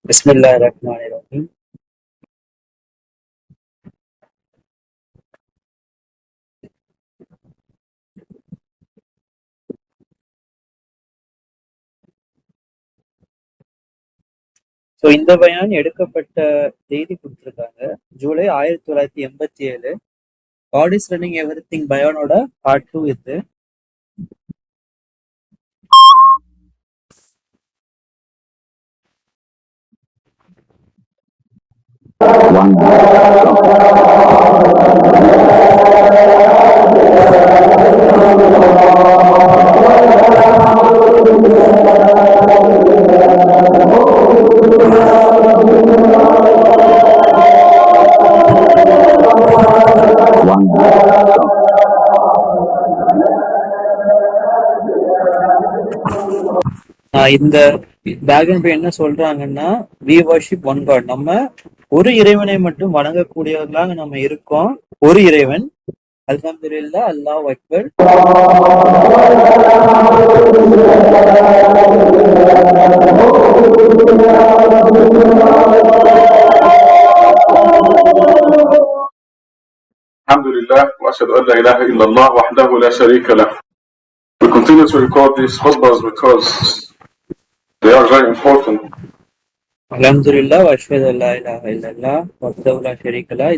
பிஸ்மில்லாஹிர்ரஹ்மானிர்ரஹீம். So இந்த பயான் எடுக்கப்பட்ட தேதி கொடுத்துருக்காங்க July 1987. God is running everything பயானோட பார்ட் 2 இது. இந்த பேக்ரவுண்ட் என்ன சொல்றாங்கன்னா, வி வர்ஷிப் ஒன் காட், நம்ம ஒரு இறைவனை மட்டும் வணங்கக்கூடியவர்களாக நம்ம இருக்கோம். ஒரு இறைவன். அல்ஹம்துலில்லாஹ், அல்லாஹ் Akbar. Alhamdulillah, wa ashhadu an la ilaha illallah wahdahu la sharika lah. We continue to record these khutbahs because they are very important. அல்ஹம்துலில்லாஹ் வ அஷ்ஹது அல்லா இலாஹா இல்லல்லாஹ் வஹ்தஹு லா ஷரீக லஹ்.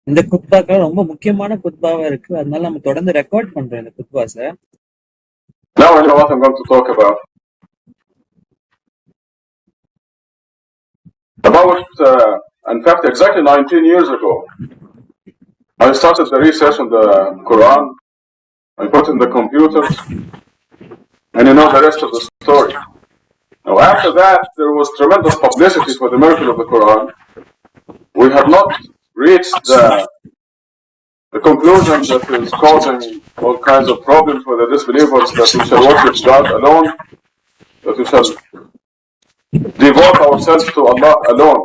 இந்த குத்பாக்கள் ரொம்ப முக்கியமான குத்பாவா இருக்கு. அதனால நம்ம தொடர்ந்து ரெக்கார்ட் பண்றோம் இந்த குத்பாஸை. Now I know what I'm going to talk about. In fact, exactly 19 years ago, I started the research on the Quran. I put in the computers, and you know the rest of the story. Now, after that, there was tremendous publicity for the miracle of the Quran. We have not reached the conclusion that is causing all kinds of problems for the disbelievers, that we shall worship God alone, that we shall devote ourselves to Allah alone,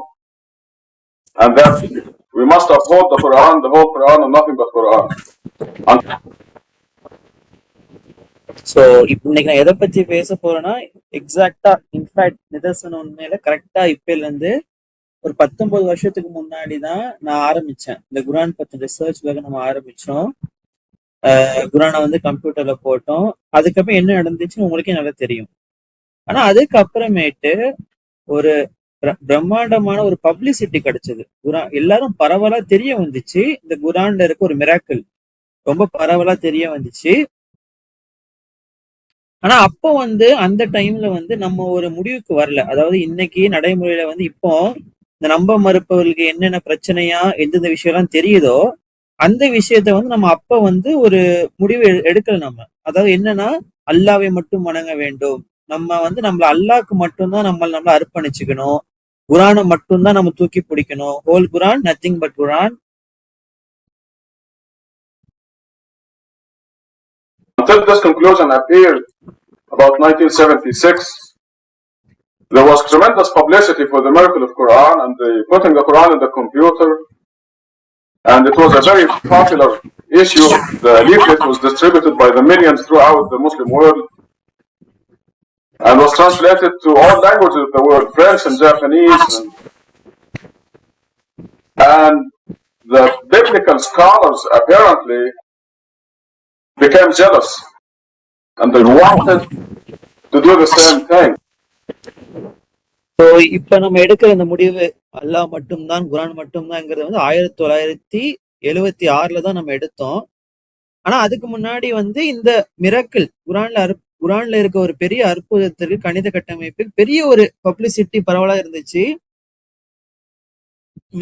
and that we must uphold the Quran, the whole Quran, and nothing but Quran. So இப்போ இன்னைக்கு நான் எதை பத்தி பேச போறேன்னா, எக்ஸாக்டா in fact நிதர்சன உண்மையில கரெக்டா இப்பல இருந்து ஒரு 19 வருஷத்துக்கு முன்னாடி தான் நான் ஆரம்பிச்சேன். இந்த குரான் பத்தி ரிசர்ச்க்காக நம்ம ஆரம்பிச்சோம். குரானை வந்து கம்ப்யூட்டர்ல போட்டோம். அதுக்கப்புறம் என்ன நடந்துச்சுன்னு உங்களுக்கே நல்லா தெரியும். ஆனா அதுக்கப்புறமேட்டு ஒரு பிரம்மாண்டமான ஒரு பப்ளிசிட்டி கிடைச்சது. குரான் எல்லாரும் பரவலா தெரிய வந்துச்சு. இந்த குரான்ல இருக்க ஒரு மிராக்கிள் ரொம்ப பரவலா தெரிய வந்துச்சு. ஆனா அப்போ வந்து அந்த டைம்ல வந்து நம்ம ஒரு முடிவுக்கு வரல. அதாவது இன்னைக்கு நடைமுறையில வந்து இப்போ இந்த நம்ப மறுப்பவர்களுக்கு என்னென்ன பிரச்சனையா எந்தெந்த விஷயம் எல்லாம் தெரியுதோ அந்த விஷயத்த வந்து நம்ம அப்ப வந்து ஒரு முடிவு எடுக்கல நம்ம. அதாவது என்னன்னா, அல்லாவை மட்டும் வணங்க வேண்டும். நம்ம வந்து நம்மள அல்லாஹ்க்கு மட்டும்தான் நம்மள அர்ப்பணிச்சுக்கணும். குரானை மட்டும்தான் நம்ம தூக்கி பிடிக்கணும். Whole Quran, nothing but Quran. Until this conclusion appeared about 1976, there was tremendous publicity for the miracle of Quran and putting the Quran in the computer, and it was a very popular issue. The leaflet was distributed by the millions throughout the Muslim world and was translated to all languages of the world, French and Japanese, and the biblical scholars apparently became jealous and they wanted to do the same thing. So இப்ப நம்ம எடுக்கிற இந்த முடிவு அல்லாஹ் மட்டும்தான், குரான் மட்டும்தான்ங்கிறது வந்து 1976 தான் நம்ம எடுத்தோம். ஆனா அதுக்கு முன்னாடி வந்து இந்த மிராக்கிள் குரான்ல இருக்க ஒரு பெரிய அற்புதத்திற்கு, கணித கட்டமைப்பில் பெரிய ஒரு பப்ளிசிட்டி பரவலா இருந்துச்சு.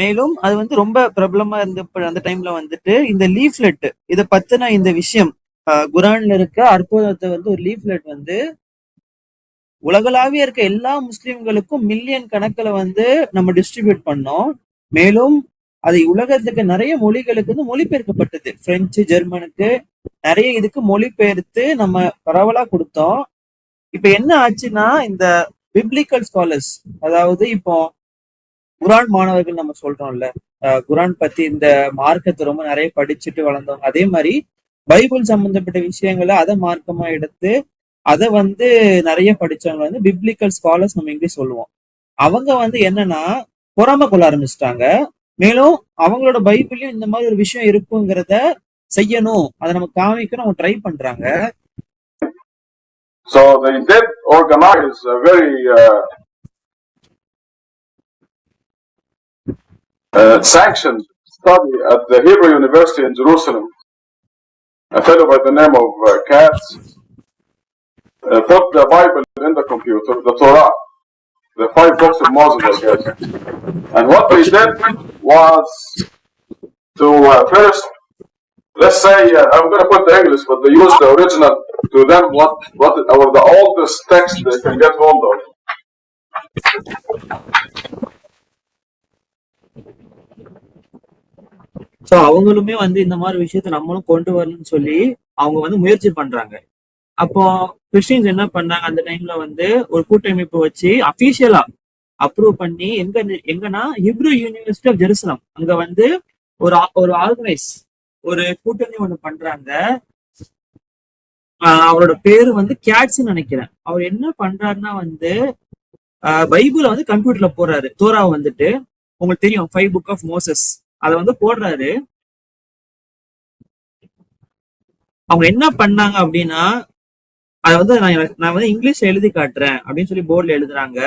மேலும் அது வந்து ரொம்ப பிரபலமா இருந்த அந்த டைம்ல வந்துட்டு இந்த லீஃப்லெட் இதை பத்தின இந்த விஷயம், குரான்ல இருக்க அற்புதத்தை வந்து ஒரு லீஃப்லெட் வந்து உலகளாவிய இருக்க எல்லா முஸ்லிம்களுக்கும் மில்லியன் கணக்கில் வந்து நம்ம டிஸ்ட்ரிபியூட் பண்ணோம். மேலும் அது உலகத்துக்கு நிறைய மொழிகளுக்கு வந்து மொழிபெயர்க்கப்பட்டது. பிரெஞ்சு, ஜெர்மனுக்கு நிறைய இதுக்கு மொழிபெயர்த்து நம்ம பரவலா கொடுத்தோம். இப்ப என்ன ஆச்சுன்னா, இந்த பிப்ளிக்கல் ஸ்காலர்ஸ், அதாவது இப்போ குரான் மாணவர்கள் நம்ம சொல்றோம்ல, குரான் பத்தி இந்த மார்க்கத்தை ரொம்ப நிறைய படிச்சுட்டு வளர்ந்தவங்க, அதே மாதிரி பைபிள் சம்பந்தப்பட்ட விஷயங்களை அதை மார்க்கமா எடுத்து அதை வந்து நிறைய படிச்சவங்க வந்து பிப்ளிக்கல் ஸ்காலர்ஸ் நம்ம இங்கிலீஷ் சொல்லுவோம். அவங்க வந்து என்னன்னா பொறாமை கொள்ள ஆரம்பிச்சிட்டாங்க. மேலும் அவங்களோட பைபிளையும் இந்த மாதிரி ஒரு விஷயம் இருக்குங்கிறத செய்யணும், அதை நம்ம காமிக்கணும், அவங்க ட்ரை பண்றாங்க. So they did organize a very sanctioned study at the Hebrew University in Jerusalem. A fellow by the name of Katz put the Bible in the computer, the Torah, the 5 books of Moses, I guess. And what they did was to first, let's say, I'm going to put the English, but they used the original to them, what or the oldest text they can get hold of. So அவங்களுமே வந்து இந்த மாதிரி விஷயத்த நம்மளும் கொண்டு வரணும்னு சொல்லி அவங்க வந்து முயற்சி பண்றாங்க. அப்போ கிறிஸ்டியன்ஸ் என்ன பண்ணாங்க, அந்த டைம்ல வந்து ஒரு கூட்டமைப்பு வச்சு அபிஷியலா அப்ரூவ் பண்ணி எங்கன்னா ஹிப்ரூ யூனிவர்சிட்டி ஆஃப் ஜெருசலம் அங்க வந்து ஒரு ஆர்கனைஸ் ஒரு கூட்டணி ஒண்ணு பண்றாங்க. அவரோட பேரு வந்து கேட்ஸ்ன்னு நினைக்கிறேன். அவர் என்ன பண்றாருன்னா வந்து பைபிளை வந்து கம்ப்யூட்டர்ல போடுறாரு. தோராவை வந்துட்டு உங்களுக்கு தெரியும் 5 புக் ஆஃப் மோசஸ், அதை வந்து போடுறாரு. அவங்க என்ன பண்ணாங்க அப்படின்னா, அதை வந்து நான் வந்து இங்கிலீஷ்ல எழுதி காட்டுறேன் அப்படின்னு சொல்லி போர்ட்ல எழுதுறாங்க.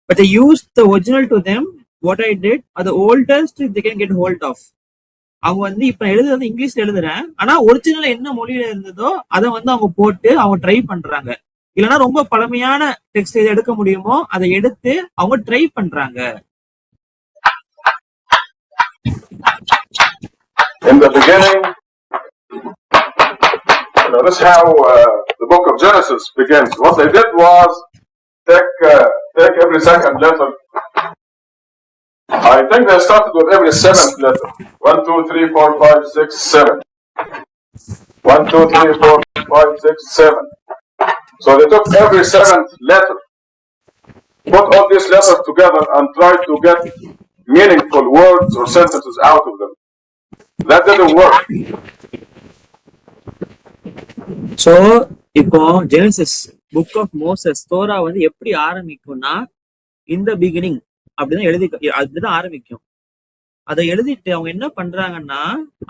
But they used the original to them. What I did, the oldest they can get hold of. அவங்க வந்து இப்ப எழுதுறது இங்கிலீஷ்ல எழுதுறேன், ஆனா ஒரிஜினல் என்ன மொழியில இருந்ததோ அதை வந்து அவங்க போட்டு அவங்க ட்ரை பண்றாங்க. இல்லைன்னா ரொம்ப பழமையான டெக்ஸ்ட் எது எடுக்க முடியுமோ அதை எடுத்து அவங்க ட்ரை பண்றாங்க. In the beginning, this is how the book of Genesis begins. What they did was take every second letter. I think they started with every 7th letter. 1, 2, 3, 4, 5, 6, 7. 1, 2, 3, 4, 5, 6, 7. So they took every 7th letter, put all these letters together and tried to get meaningful words or sentences out of them. That didn't work. So, இப்போ Genesis book of Moses Torah வந்து எப்படி ஆரம்பிக்கும்னா, இந்த beginning அப்படிதான் அதுதான் ஆரம்பிக்கும். அதை எழுதிட்டு அவங்க என்ன பண்றாங்கன்னா,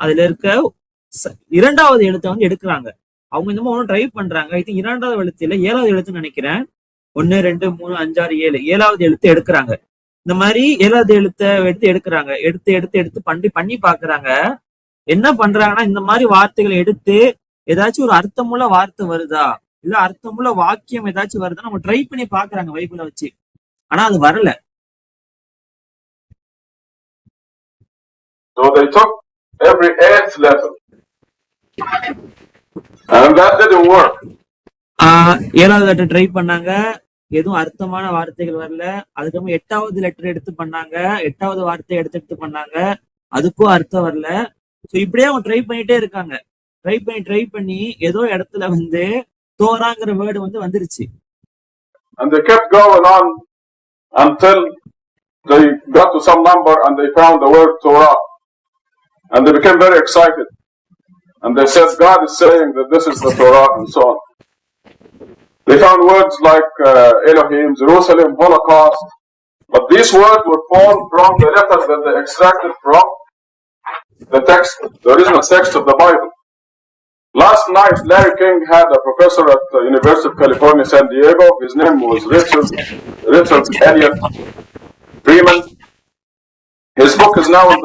அதுல இருக்க 2வது எழுத்தை வந்து எடுக்கிறாங்க. அவங்க இந்த மாதிரி ட்ரை பண்றாங்க. இது 2வது எழுத்து இல்ல, 7வது எழுத்துன்னு நினைக்கிறேன். 1, 2, 3, 5, 6, 7 7வது எழுத்து எடுக்கிறாங்க. இந்த மாதிரி 7வது எழுத்தை எடுக்கிறாங்க. எடுத்து பண்ணி பாக்குறாங்க. என்ன பண்றாங்கன்னா, இந்த மாதிரி வார்த்தைகளை எடுத்து ஏதாச்சும் ஒரு அர்த்தமுள்ள வார்த்தை வருதா, இல்ல அர்த்தமுள்ள வாக்கியம் ஏதாச்சும் வருதா நம்ம ட்ரை பண்ணி பாக்குறாங்க பைபிளை வச்சு. ஆனா அது வரல. So they took every 8th letter and that didn't work. 7வது லெட்டர் ட்ரை பண்ணாங்க, எதுவும் அர்த்தமான வார்த்தைகள் வரல. அதுக்கப்புறம் 8வது லெட்டர் எடுத்து பண்ணாங்க, 8வது வார்த்தை எடுத்து பண்ணாங்க, அதுக்கும் அர்த்தம் வரல. சோ இப்படியே அவங்க ட்ரை பண்ணிட்டே இருக்காங்க. ட்ரை பண்ணி ஏதோ இடத்துல வந்து தோராங்கிற வேர்டு வந்து வந்துருச்சு. And they kept going on until they got to some number and they found the word Torah. And they became very excited. And they said, God is saying that this is the Torah and so on. They found words like Elohim, Jerusalem, Holocaust. But these words were formed from the letters that they extracted from the text, the original text of the Bible. Last night, Larry King had a professor at the University of California, San Diego. His name was Richard Elliott Freeman. His book is now in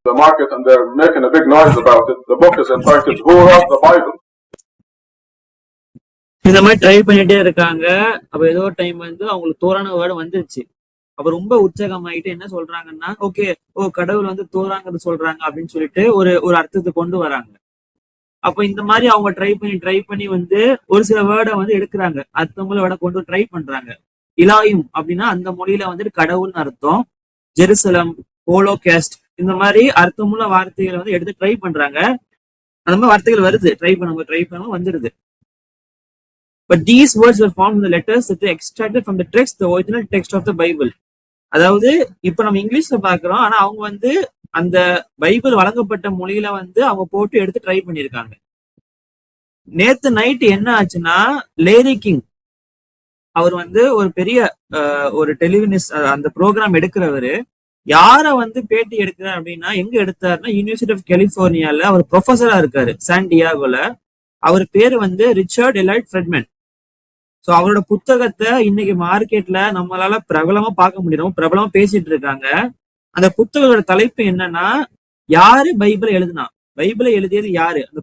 the market and they're making a big noise about it. The book is entitled Who Wrote the Bible? இந்த மாதிரி try பண்ணிட்டே இருக்காங்க. அப்ப ஏதோ time வந்து அவங்களுக்கு தோரான word வந்துருச்சு. அப்ப ரொம்ப உற்சாகமாயிட்டு என்ன சொல்றாங்கன்னா, ஓகே, கடவுள் வந்து தோராங்கிறது சொல்றாங்க அப்படின்னு சொல்லிட்டு ஒரு அர்த்தத்தை கொண்டு வராங்க. அப்ப இந்த மாதிரி அவங்க ட்ரை பண்ணி வந்து ஒரு சில வேர்டை வந்து எடுக்கிறாங்க, அர்த்தமுள்ள வேர்டை கொண்டு ட்ரை பண்றாங்க. இலாயும் அப்படின்னா அந்த மொழியில வந்துட்டு கடவுள்னு அர்த்தம். ஜெருசலம், ஹோலோகாஸ்ட், இந்த மாதிரி அர்த்தமுள்ள வார்த்தைகளை வந்து எடுத்து ட்ரை பண்றாங்க. அந்த மாதிரி வார்த்தைகள் வருது, ட்ரை பண்ண வந்துருது. But these words were formed in the letters that they extracted from the text, the original text of the Bible. அதாவது இப்ப நம்ம இங்கிலீஷ்ல பாக்குறோம், ஆனா அவங்க வந்து அந்த பைபிள் வழங்கப்பட்ட மொழியில வந்து அவங்க போட்டு எடுத்து ட்ரை பண்ணிருக்காங்க. நேத்து நைட் என்ன ஆச்சுன்னா, லேரி கிங் அவர் வந்து ஒரு பெரிய ஒரு அந்த ப்ரோக்ராம் எடுக்கிறவரு. யார வந்து பேட்டி எடுக்கிறார் அப்படின்னா எங்க எடுத்தாருன்னா யூனிவர்சிட்டி ஆஃப் கலிபோர்னியால அவர் ப்ரொஃபஸரா இருக்காரு சான் டியாகோல. அவர் பேரு வந்து ரிச்சர்ட் எலைட் ஃப்ரெட்மேன். சோ அவரோட புத்தகத்தை இன்னைக்கு மார்க்கெட்ல நம்மளால பிரபலமா பார்க்க முடியும், பிரபலமா பேசிட்டு இருக்காங்க. அந்த புத்தகத்தோட தலைப்பு என்னன்னா, யாரு பைபிளை எழுதுனா, பைபிளை எழுதியது யாரு, அந்த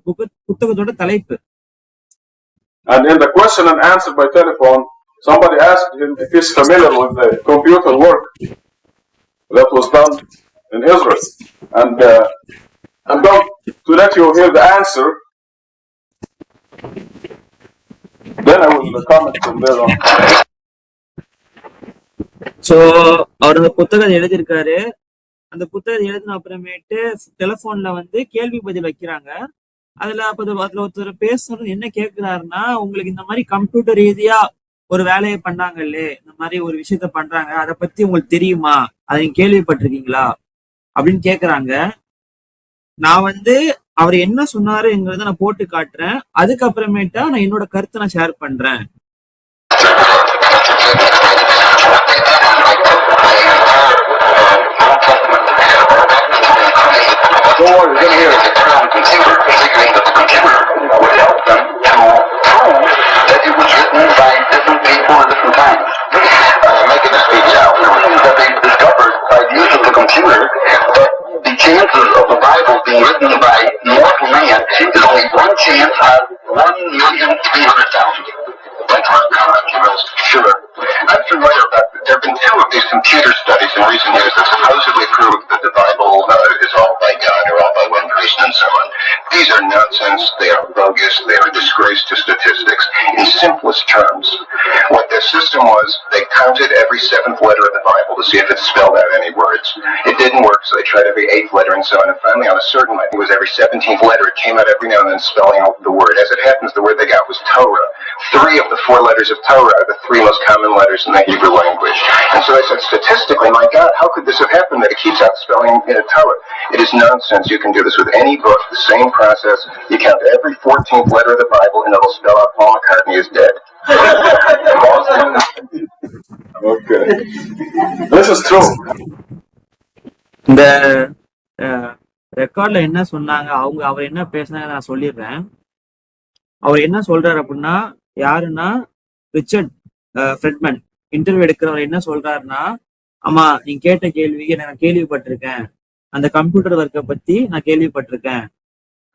புத்தகத்தோட தலைப்பு. And in the question and answer by telephone, somebody asked him if he's familiar with the computer work that was done in Israel. And I'm going to let you hear the answer. Then I will comment from there on. So அவர் அந்த புத்தகத்தை எழுதியிருக்காரு. அந்த புத்தகத்தை எழுதின அப்புறமேட்டு டெலிபோன்ல வந்து கேள்வி பதில் வைக்கிறாங்க. அதுல ஒருத்தர் பேசுறது என்ன கேட்கிறாருன்னா, உங்களுக்கு இந்த மாதிரி கம்ப்யூட்டர் ரீதியா ஒரு வேலையை பண்ணாங்கல்லே, இந்த மாதிரி ஒரு விஷயத்த பண்றாங்க, அதை பத்தி உங்களுக்கு தெரியுமா, அதை நீங்க கேள்விப்பட்டிருக்கீங்களா அப்படின்னு கேக்குறாங்க. நான் வந்து அவர் என்ன சொன்னாருங்கிறத நான் போட்டு காட்டுறேன். அதுக்கப்புறமேட்டா நான் என்னோட கருத்தை நான் ஷேர் பண்றேன். The chances of the Bible being written by mortal man is only one chance out of 1,300,000. Sure. I'm familiar about it. There have been two of these computer studies in recent years that supposedly prove that the Bible is all by God or all by one person and so on. These are nonsense. They are bogus. They are a disgrace to statistics. In simplest terms, what their system was, they counted every seventh letter of the Bible to see if it spelled out any words. It didn't work, so they tried every eighth letter and so on. And finally, on a certain, I think it was every 17th letter, it came out every now and then spelling out the word. As it happens, the word they got was Torah. 3 of the 4 letters of Torah are the 3 most common letters in the Hebrew language. And so they said, statistically, my God, how could this have happened that it keeps out spelling Torah? It is nonsense. You can do this with any book, the same process. You count every 14th letter of the Bible, and it'll spell out Paul McCartney is dead. Okay. This is true. இந்த ரெக்கார்ட்ல என்ன சொன்னாங்க, அவர் என்ன பேசினாங்க நான் சொல்லிடுறேன். அவர் என்ன சொல்றாரு அப்படின்னா, யாருன்னா ரிச்சர்ட் ஃப்ரெட்மேன் இன்டர்வியூ எடுக்கிறவர் என்ன சொல்றாருன்னா, ஆமா நீங்க கேட்ட கேள்விக்கு நான் கேள்விப்பட்டிருக்கேன், அந்த கம்ப்யூட்டர் ஒர்க்கை பத்தி நான் கேள்விப்பட்டிருக்கேன்.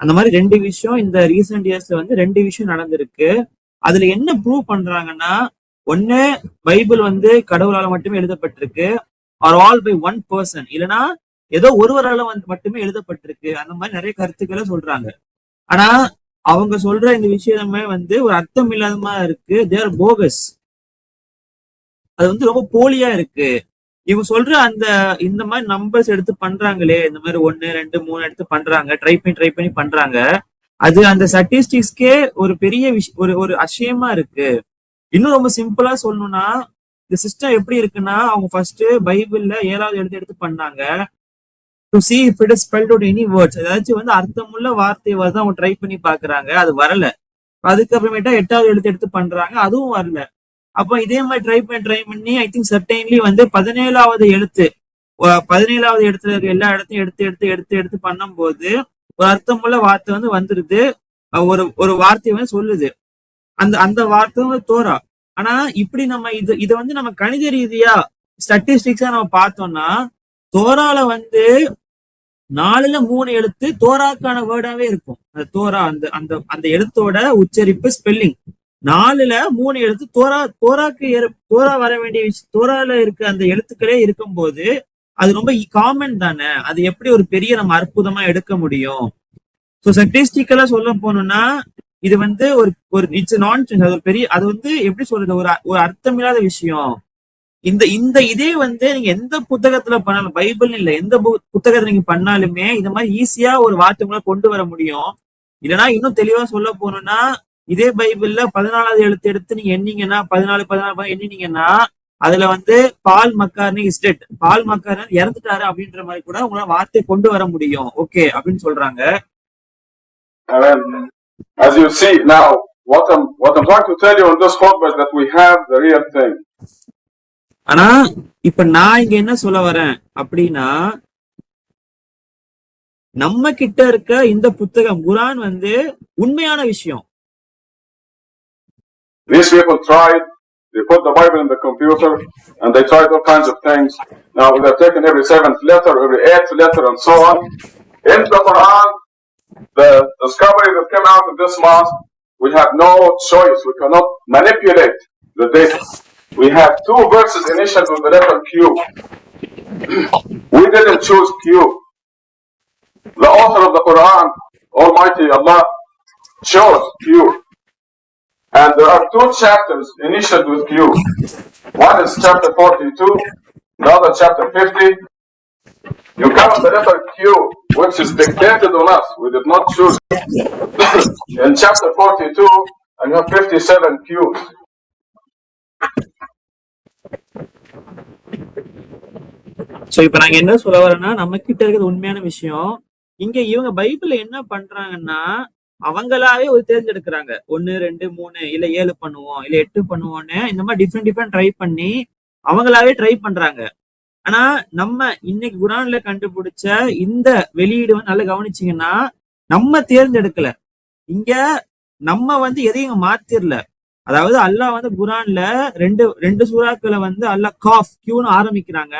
அந்த மாதிரி 2 விஷயம் இந்த ரீசெண்ட் இயர்ஸ்ல வந்து 2 விஷயம் நடந்திருக்கு. அதுல என்ன ப்ரூவ் பண்றாங்கன்னா, ஒண்ணு பைபிள் வந்து கடவுளால மட்டுமே எழுதப்பட்டிருக்கு, or all by one person, இல்லைன்னா ஏதோ ஒருவரால வந்து மட்டுமே எழுதப்பட்டிருக்கு. அந்த மாதிரி நிறைய கருத்துக்களை சொல்றாங்க. ஆனா அவங்க சொல்ற இந்த விஷயமே வந்து ஒரு அர்த்தம் இல்லாதமா இருக்கு. தேர் போகஸ். அது வந்து ரொம்ப போலியா இருக்கு. இவங்க சொல்ற இந்த மாதிரி நம்பர்ஸ் எடுத்து பண்றாங்களே, இந்த மாதிரி 1 2 3 எடுத்து பண்றாங்க, ட்ரை பண்ணி பண்றாங்க. அது அந்த ஸ்டாட்டிஸ்டிக்ஸ்க்கே ஒரு பெரிய ஒரு அசியமா இருக்கு. இன்னும் ரொம்ப சிம்பிளா சொல்லணும்னா, இந்த சிஸ்டம் எப்படி இருக்குன்னா, அவங்க ஃபர்ஸ்ட் பைபிள்ல 7வது எடுத்து பண்ணாங்க. To see if it is spelled out any words, ஏதாச்சும் வந்து அர்த்தமுள்ள வார்த்தையை வந்து அவங்க ட்ரை பண்ணி பாக்குறாங்க, அது வரல. அதுக்கப்புறமேட்டா 8வது எடுத்து பண்றாங்க, அதுவும் வரல. அப்போ இதே மாதிரி ட்ரை பண்ணி ஐ திங்க் சர்டைன்லி வந்து 17வது இடத்துல இருக்க எல்லா இடத்தையும் எடுத்து பண்ணும்போது ஒரு அர்த்தமுள்ள வார்த்தை வந்து வந்துருது. ஒரு வார்த்தையை வந்து சொல்லுது. அந்த வார்த்தை வந்து தோரா. ஆனா இப்படி நம்ம இதை வந்து நம்ம கணித ரீதியா ஸ்டாட்டிஸ்டிக்ஸா நம்ம பார்த்தோம்னா, தோரால வந்து 4ல் 3 எழுத்து தோராக்கான வேர்டாவே இருக்கும். அந்த தோரா அந்த எழுத்தோட உச்சரிப்பு ஸ்பெல்லிங் 4ல் 3 எழுத்து தோரா வர வேண்டிய தோரால இருக்க அந்த எழுத்துக்களே இருக்கும் போது அது ரொம்ப காமன் தானே. அது எப்படி ஒரு பெரிய நம்ம அற்புதமா எடுக்க முடியும்? ஸோ ஸ்டாட்டிஸ்டிக்கலா சொல்ல போனோம்னா இது வந்து ஒரு இட்ஸ் நான்சென்ஸ். அது ஒரு பெரிய, அது வந்து எப்படி சொல்றது, ஒரு அர்த்தமில்லாத விஷயம். இந்த இதே வந்து நீங்க எந்த புத்தகத்துல பண்ணாலும், பைபிள் இல்ல எந்த புத்தகத்துல நீங்க பண்ணாலுமே இந்த மாதிரி ஈஸியா ஒரு வார்த்தைகளை கொண்டு வர முடியும். இல்லைன்னா இன்னும் தெளிவா சொல்ல போனோம்னா, இதே பைபிள்ல 14வது எழுத்து எடுத்து நீங்க எண்ணீங்கன்னா 14 எண்ணினீங்கன்னா அதுல வந்து பால் மக்கார்னி இஸ் டெட், பால் மக்கார்னி இறந்துட்டாரு அப்படின்ற மாதிரி கூட உங்களால வார்த்தை கொண்டு வர முடியும். ஓகே அப்படின்னு சொல்றாங்க. As you see now, what I'm trying to tell you in this khutbah is that we have the real thing. ஆனா இப்ப நான் இங்க என்ன சொல்ல வரேன் அப்படின்னா, நம்ம கிட்ட இருக்க இந்த புத்தகம் குரான் வந்து உண்மையான விஷயம். These people tried, they put the Bible in the computer and they tried all kinds of things. Now they're taking every 7th letter, every 8th letter and so on. In the Quran, the discovery that came out of this mosque, we have no choice. We cannot manipulate the data. We have 2 verses initial with the letter Q. We didn't choose Q. The author of the Quran, Almighty Allah, chose Q. And there are 2 chapters initiated with Q. One is chapter 42, the other chapter 50. You count the letter Q, which is dictated on us. We did not choose it. In chapter 42, and you have 57 Qs. So இப்ப நாங்க என்ன சொல்ல வரோம்னா, நம்ம கிட்ட இருக்கிறது உண்மையான விஷயம். இங்க இவங்க பைபிள்ல என்ன பண்றாங்கன்னா, அவங்களாவே ஒரு தேர்ந்தெடுக்கிறாங்க. 1, 2, 3 இல்ல 7 பண்ணுவோம், இல்ல 8 பண்ணுவோம்னு இந்த மாதிரி டிஃப்ரெண்ட் ட்ரை பண்ணி அவங்களாவே ட்ரை பண்றாங்க. ஆனா நம்ம இன்னைக்கு குரான்ல கண்டுபிடிச்ச இந்த வெளியீடு வந்து நல்லா கவனிச்சீங்கன்னா, நம்ம தேர்ந்தெடுக்கல. இங்க நம்ம வந்து எதையும் மாத்திரல. அதாவது அல்லாஹ் வந்து குரான்ல ரெண்டு சூறாக்களை வந்து அல்லாஹ் காஃப் கியூன்னு ஆரம்பிக்கிறாங்க.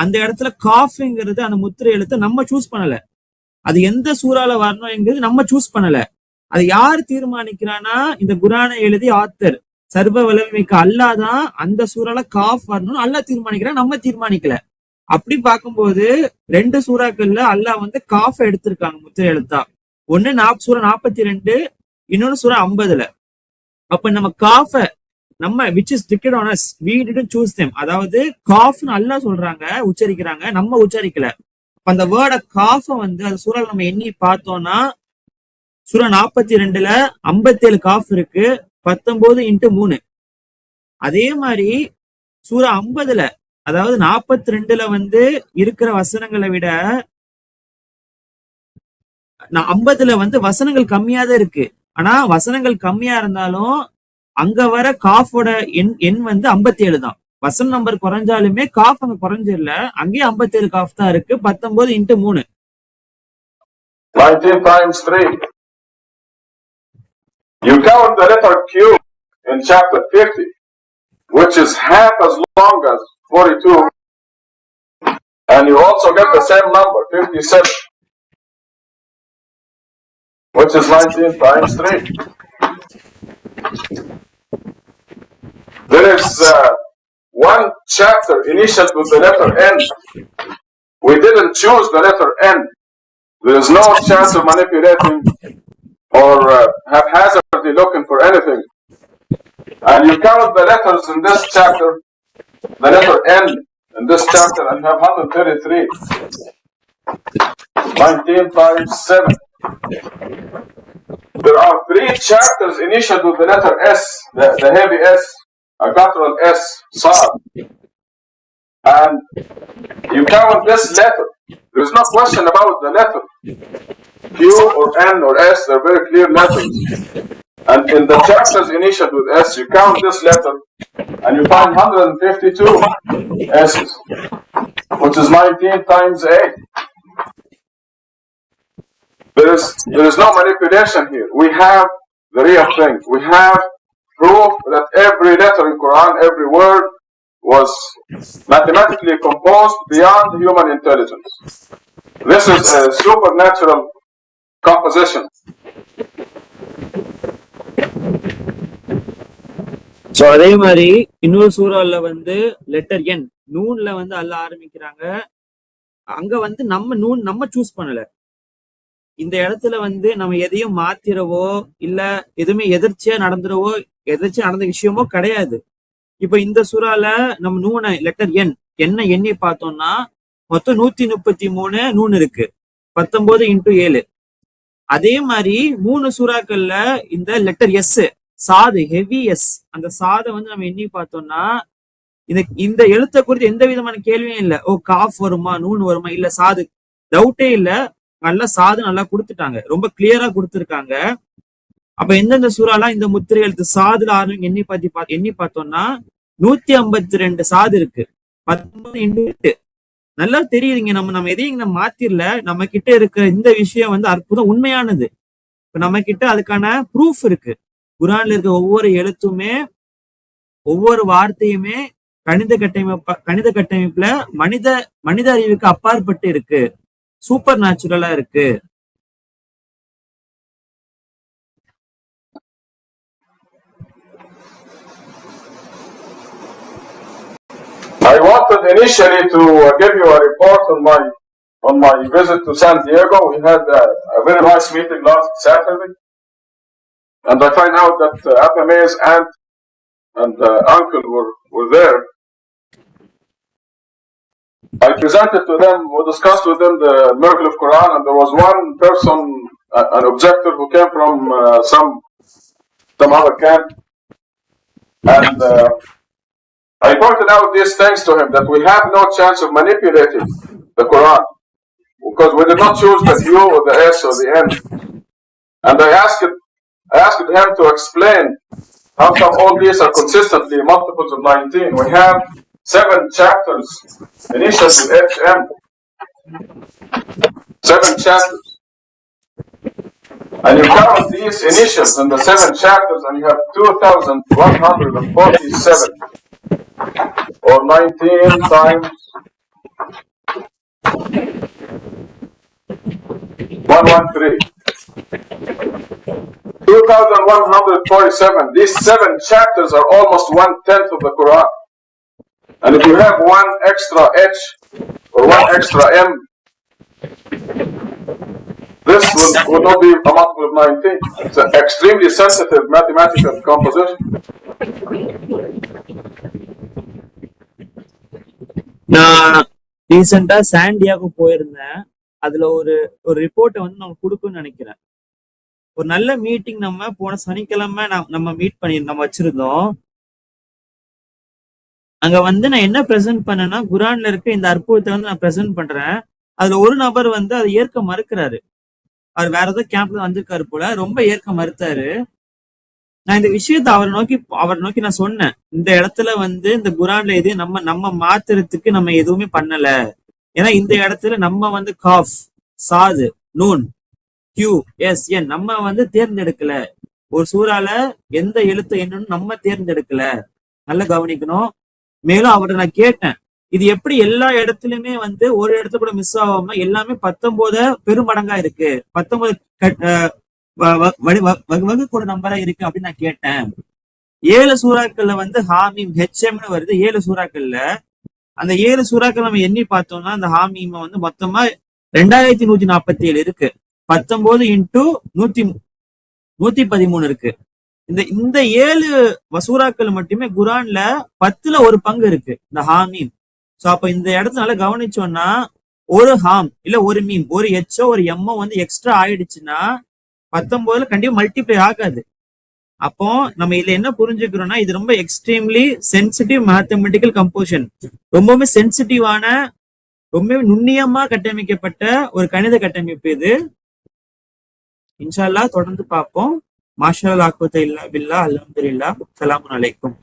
அந்த இடத்துல காஃப்ங்கிறது அந்த முத்திரை எழுத்தை நம்ம சூஸ் பண்ணல. அது எந்த சூறால வரணும்ங்கிறது நம்ம சூஸ் பண்ணல. அதை யார் தீர்மானிக்கிறான்னா, இந்த குரானை எழுதி ஆத்தர் சர்வ வல்லமைக்கு அல்லாஹ் தான் அந்த சூறால காஃப் வரணும்னு அல்லாஹ் தீர்மானிக்கிறான், நம்ம தீர்மானிக்கல. அப்படி பார்க்கும்போது 2 சூறாக்கள்ல அல்லாஹ் வந்து காஃப் எடுத்திருக்காங்க முத்திரை எழுத்தா. ஒண்ணு சூரா 42, இன்னொன்னு சூரா 50. அப்ப நம்ம காஃப நம்ம which is dictated on us, we didn't choose them. அதாவது காஃப்னு அல்லாஹ் சொல்றாங்க, உச்சரிக்கிறாங்க, நம்ம உச்சரிக்கல. அந்த வேர்ட காஃப வந்து அந்த சூறால நம்ம எண்ணி பார்த்தோம்னா, சூரா 42ல 57 காஃப் இருக்கு, 19 × 3. அதே மாதிரி சூரா 50ல அதாவது 42ல வந்து இருக்கிற வசனங்களை விட 50ல வந்து வசனங்கள் கம்மியா தான் இருக்கு. ஆனா வசனங்கள் கம்மியா இருந்தாலும் அங்க வர காஃபோட எண் வந்து 57 தான். வசன நம்பர் குறைஞ்சாலுமே காஃப் அங்க குறைஞ்சிடல, அங்கேயே 57 காஃப் தான் இருக்கு. 19 × 3. 19 times 3. You count the letter Q in chapter 50, which is half as long as 42, and you also get the same number, 57, which is 19 times 3. There is one chapter initiated with the letter N. We didn't choose the letter N. There is no chance of manipulating or haphazardly looking for anything. And you count the letters in this chapter, the letter N in this chapter, and you have 133. 19 times 7. There are 3 chapters initiated with the letter S, the heavy S, a capital S, Sad. And you count this letter. There is no question about the letter. Q or N or S, they're very clear letters. And in the chapters initiated with S, you count this letter, and you find 152 S's, which is 19 times 8. There is no manipulation here. We have the real thing. We have proof that every letter in Quran, every word, was mathematically composed beyond human intelligence. This is a supernatural composition. So அதே மாதிரி இன்னொரு சூறால வந்து letter என் நூன்ல வந்து அல்லாஹ் ஆரம்பிக்கிறாங்க. அங்க வந்து நம்ம choose பண்ணல. இந்த இடத்துல வந்து நம்ம எதையும் மாத்திரவோ இல்ல எதுவுமே எதிர்ச்சியா நடந்த விஷயமோ கிடையாது. இப்ப இந்த சூறால நம்ம நூனை லெட்டர் என்ன எண்ணி பார்த்தோம்னா மொத்தம் 133 நூன் இருக்கு, 19 × 7. அதே மாதிரி 3 சூறாக்கள்ல இந்த லெட்டர் எஸ், சாது ஹெவி எஸ், அந்த சாதை வந்து நம்ம எண்ணி பார்த்தோம்னா இந்த எழுத்தை குறித்து எந்த விதமான கேள்வியும் இல்லை. ஓ காஃப் வருமா நூன் வருமா, இல்ல சாது டவுட்டே இல்ல. நல்லா சாது நல்லா கொடுத்துட்டாங்க, ரொம்ப கிளியரா கொடுத்துருக்காங்க. அப்ப எந்தெந்த சூறாலாம் இந்த முத்திரை எழுத்து சாதுல ஆரம்பிங்க எண்ணி பார்த்தோம்னா 152 சாது இருக்கு. 19 நல்லா தெரியுதுங்க. நம்ம எதையும் நம்ம மாத்திரல. நம்ம கிட்ட இருக்கிற இந்த விஷயம் வந்து அற்புதம் உண்மையானது. இப்ப நம்ம கிட்ட அதுக்கான ப்ரூஃப் இருக்கு. குரான்ல இருக்க ஒவ்வொரு எழுத்துமே ஒவ்வொரு வார்த்தையுமே கணித கட்டமைப்புல மனித அறிவுக்கு அப்பாற்பட்டு இருக்கு. சூப்பர் நேச்சுரலா இருக்கு. I wanted initially to give you a report on my visit to San Diego. We had a very nice meeting last Saturday, and I find out that Apame's aunt and uncle were there. I presented to them, we discussed with them the miracle of Quran, and there was one person, an objector who came from some other camp, and I pointed out these things to him, that we have no chance of manipulating the Quran, because we did not choose the U or the S or the N. And I asked him to explain how come all these are consistently multiples of 19. We have 7 chapters, initials with HM. 7 chapters. And you count these initials in the 7 chapters and you have 2,147. Or 19 times 113. 2,147. These 7 chapters are almost 1/10 of the Quran. And if you have 1 extra H or 1 extra M, this would not be a multiple of 19. It's an extremely sensitive mathematical composition. நான் ரீசெண்டா Santiago போயிருந்தேன். அதுல ஒரு ரிப்போர்ட்டை வந்து நம்ம கொடுக்கணும்னு நினைக்கிறேன். ஒரு நல்ல மீட்டிங் நம்ம போன சனிக்கிழமை நம்ம வச்சிருந்தோம். அங்க வந்து நான் என்ன பிரசன்ட் பண்ணேன்னா, குரான்ல இருக்க இந்த அற்புதத்தை வந்து நான் பிரசன்ட் பண்றேன். அதுல ஒரு நபர் வந்து அதை ஏற்க மறுக்கிறாரு. அவர் வேற ஏதோ கேம்ப்ல வந்திருக்காரு போல, ரொம்ப ஏற்க மறுத்தாரு. நான் இந்த விஷயத்த அவரை நோக்கி நான் சொன்னேன், இந்த இடத்துல வந்து இந்த குரான்ல எது நம்ம மாத்துறதுக்கு நம்ம எதுவுமே பண்ணல. ஏன்னா இந்த இடத்துல நம்ம வந்து காஃப், சாது, நூன், கியூ, எஸ், என் நம்ம வந்து தேர்ந்தெடுக்கல. ஒரு சூறால எந்த எழுத்து என்னன்னு நம்ம தேர்ந்தெடுக்கல. நல்லா கவனிக்கணும். மேலும் அவரை நான் கேட்டேன், இது எப்படி எல்லா இடத்துலயுமே வந்து ஒரு இடத்துல கூட மிஸ் ஆகாம எல்லாமே 19 பெருமடங்கா இருக்கு, 19 வகுக்கூட நம்பரா இருக்கு அப்படின்னு நான் கேட்டேன். 7 சூறாக்கள்ல வந்து ஹாமீம் ஹெச்எம்னு வருது. 7 சூறாக்கள்ல அந்த 7 சூறாக்கள் நம்ம எண்ணி பார்த்தோம்னா அந்த ஹாமீம் வந்து மொத்தமா 2147 இருக்கு. 19 இன்டூ 113 இருக்கு. இந்த 7 சூறாக்கள் மட்டுமே குரான்ல 10ல ஒரு பங்கு இருக்கு இந்த ஹாமீம். சோ அப்ப இந்த இடத்துல கவனிச்சோம்னா ஒரு ஹாம் இல்ல ஒரு மீம், ஒரு எச்சோ ஒரு எம்மோ வந்து எக்ஸ்ட்ரா ஆயிடுச்சுன்னா 19ல கண்டிப்பா மல்டிப்ளை ஆகாது. அப்போ நம்ம இதுல என்ன புரிஞ்சுக்கிறோம்னா, இது ரொம்ப எக்ஸ்ட்ரீம்லி சென்சிட்டிவ் மேத்தமெட்டிக்கல் கம்போசிஷன். ரொம்பவே சென்சிட்டிவான, ரொம்பவே நுண்ணியமா கட்டமைக்கப்பட்ட ஒரு கணித கட்டமைப்பு இது. இன்ஷா அல்லாஹ் தொடர்ந்து பார்ப்போம். மாஷா அல்லாஹ், குவத்த இல்லா பில்லா, அல்ஹம்துலில்லாஹ், அஸ்ஸலாமு அலைக்கும்.